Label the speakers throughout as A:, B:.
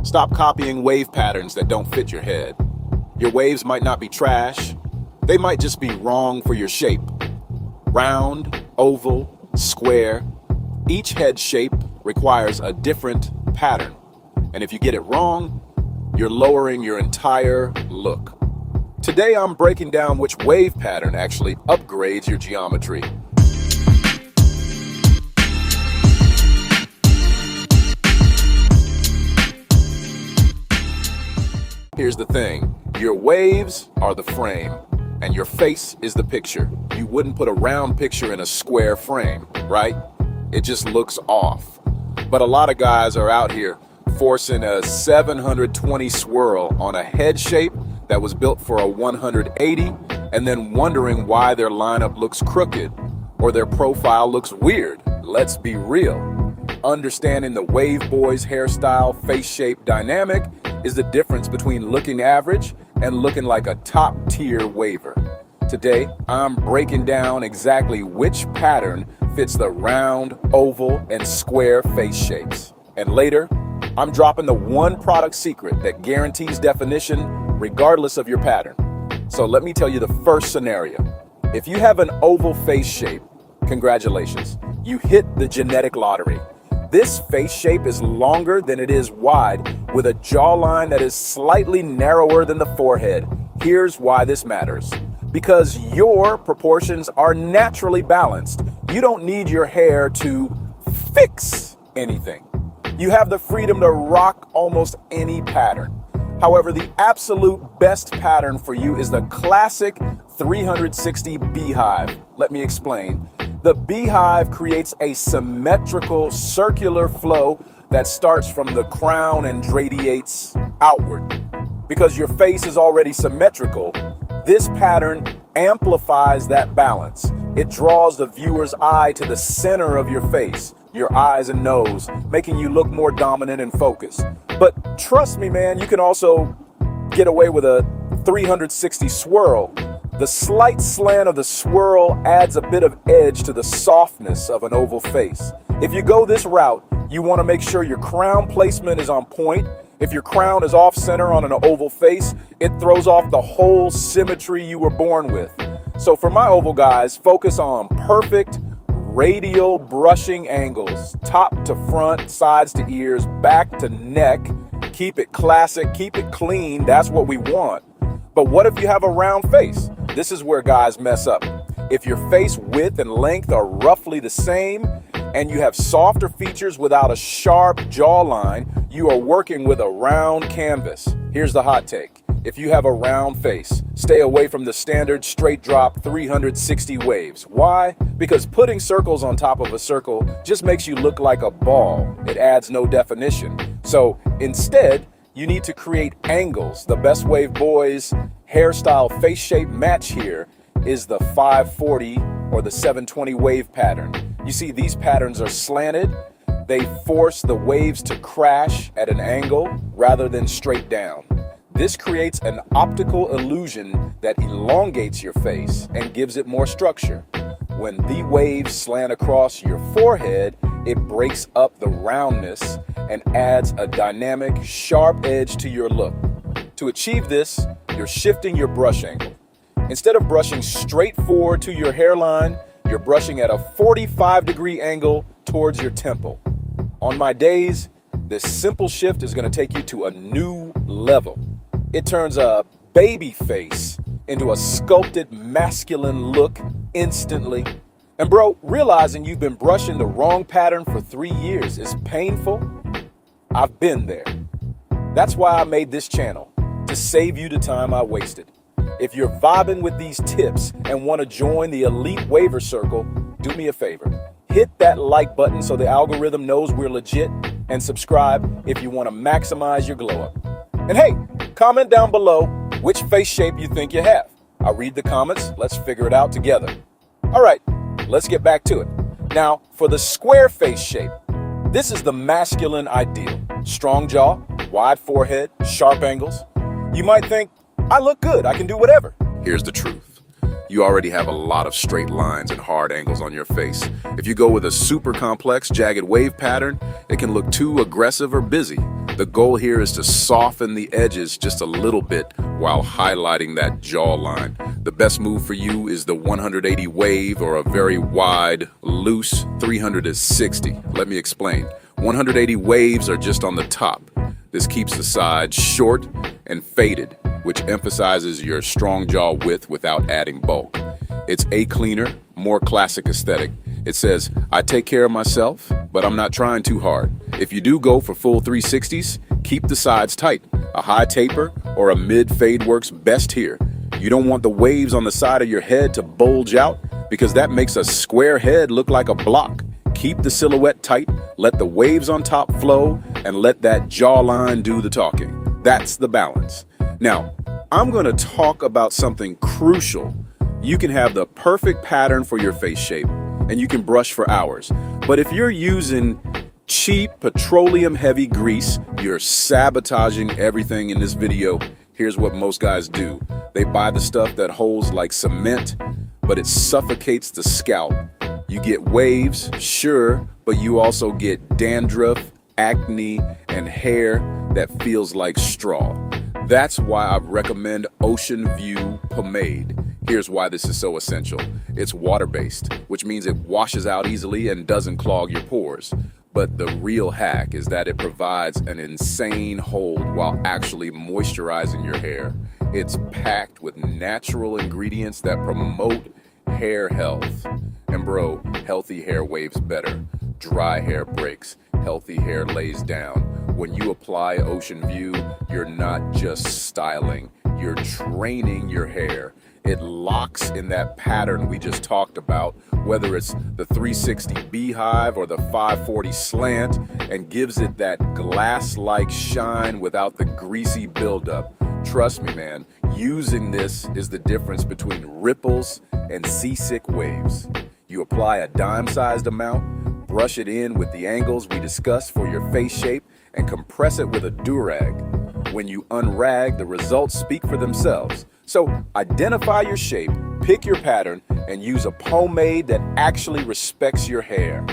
A: Stop copying wave patterns that don't fit your head. Your waves might not be trash. They might just be wrong for your shape. Round, oval, square. Each head shape requires a different pattern. And if you get it wrong, you're lowering your entire look. Today I'm breaking down which wave pattern actually upgrades your geometry. Here's the thing, your waves are the frame, and your face is the picture. You wouldn't put a round picture in a square frame, right? It just looks off. But a lot of guys are out here forcing a 720 swirl on a head shape that was built for a 180, and then wondering why their lineup looks crooked or their profile looks weird. Let's be real. Understanding the wave boy's hairstyle, face shape dynamic is the difference between looking average and looking like a top-tier waver. Today, I'm breaking down exactly which pattern fits the round, oval, and square face shapes. And later, I'm dropping the one product secret that guarantees definition regardless of your pattern. So let me tell you the first scenario. If you have an oval face shape, congratulations, you hit the genetic lottery. This face shape is longer than it is wide, with a jawline that is slightly narrower than the forehead. Here's why this matters. Because your proportions are naturally balanced. You don't need your hair to fix anything. You have the freedom to rock almost any pattern. However, the absolute best pattern for you is the classic 360 Beehive. Let me explain. The Beehive creates a symmetrical circular flow that starts from the crown and radiates outward. Because your face is already symmetrical, this pattern amplifies that balance. It draws the viewer's eye to the center of your face, your eyes and nose, making you look more dominant and focused. But trust me, man, you can also get away with a 360 swirl. The slight slant of the swirl adds a bit of edge to the softness of an oval face. If you go this route, you want to make sure your crown placement is on point. If your crown is off center on an oval face, it throws off the whole symmetry you were born with. So for my oval guys, focus on perfect radial brushing angles, top to front, sides to ears, back to neck. Keep it classic, keep it clean. That's what we want. But what if you have a round face? This is where guys mess up. If your face width and length are roughly the same and you have softer features without a sharp jawline, you are working with a round canvas. Here's the hot take. If you have a round face, stay away from the standard straight drop 360 waves. Why? Because putting circles on top of a circle just makes you look like a ball. It adds no definition. So instead, you need to create angles. The best wave boys hairstyle face shape match here is the 540 or the 720 wave pattern. You see, these patterns are slanted. They force the waves to crash at an angle rather than straight down. This creates an optical illusion that elongates your face and gives it more structure. When the waves slant across your forehead, it breaks up the roundness and adds a dynamic, sharp edge to your look. To achieve this, you're shifting your brush angle. Instead of brushing straight forward to your hairline, you're brushing at a 45-degree angle towards your temple. On my days, this simple shift is going to take you to a new level. It turns a baby face into a sculpted masculine look instantly. And bro, realizing you've been brushing the wrong pattern for 3 years is painful. I've been there. That's why I made this channel, to save you the time I wasted. If you're vibing with these tips and want to join the elite waiver circle, do me a favor. Hit that like button so the algorithm knows we're legit, and subscribe if you want to maximize your glow up. And hey, comment down below which face shape you think you have. I'll read the comments. Let's figure it out together. All right, let's get back to it. Now, for the square face shape, this is the masculine ideal. Strong jaw, wide forehead, sharp angles. You might think, I look good, I can do whatever. Here's the truth. You already have a lot of straight lines and hard angles on your face. If you go with a super complex, jagged wave pattern, it can look too aggressive or busy. The goal here is to soften the edges just a little bit while highlighting that jawline. The best move for you is the 180 wave or a very wide, loose 360. Let me explain. 180 waves are just on the top. This keeps the sides short and faded, which emphasizes your strong jaw width without adding bulk. It's a cleaner, more classic aesthetic. It says, I take care of myself, but I'm not trying too hard. If you do go for full 360s, keep the sides tight. A high taper or a mid-fade works best here. You don't want the waves on the side of your head to bulge out because that makes a square head look like a block. Keep the silhouette tight, let the waves on top flow, and let that jawline do the talking. That's the balance. Now, I'm going to talk about something crucial. You can have the perfect pattern for your face shape, and you can brush for hours. But if you're using cheap petroleum-heavy grease, you're sabotaging everything in this video. Here's what most guys do. They buy the stuff that holds like cement, but it suffocates the scalp. You get waves, sure, but you also get dandruff, acne, and hair that feels like straw. That's why I recommend Ocean View Pomade. Here's why this is so essential. It's water-based, which means it washes out easily and doesn't clog your pores. But the real hack is that it provides an insane hold while actually moisturizing your hair. It's packed with natural ingredients that promote hair health. And bro, healthy hair waves better. Dry hair breaks. Healthy hair lays down. When you apply Ocean View, you're not just styling, you're training your hair. It locks in that pattern we just talked about, whether it's the 360 Beehive or the 540 slant, and gives it that glass-like shine without the greasy buildup. Trust me, man, using this is the difference between ripples and seasick waves. You apply a dime-sized amount, brush it in with the angles we discussed for your face shape, and compress it with a do-rag. When you unrag, the results speak for themselves. So identify your shape, pick your pattern, and use a pomade that actually respects your hair.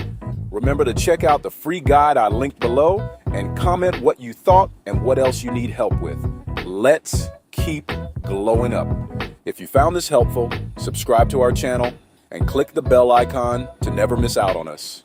A: Remember to check out the free guide I linked below and comment what you thought and what else you need help with. Let's keep glowing up. If you found this helpful, subscribe to our channel and click the bell icon to never miss out on us.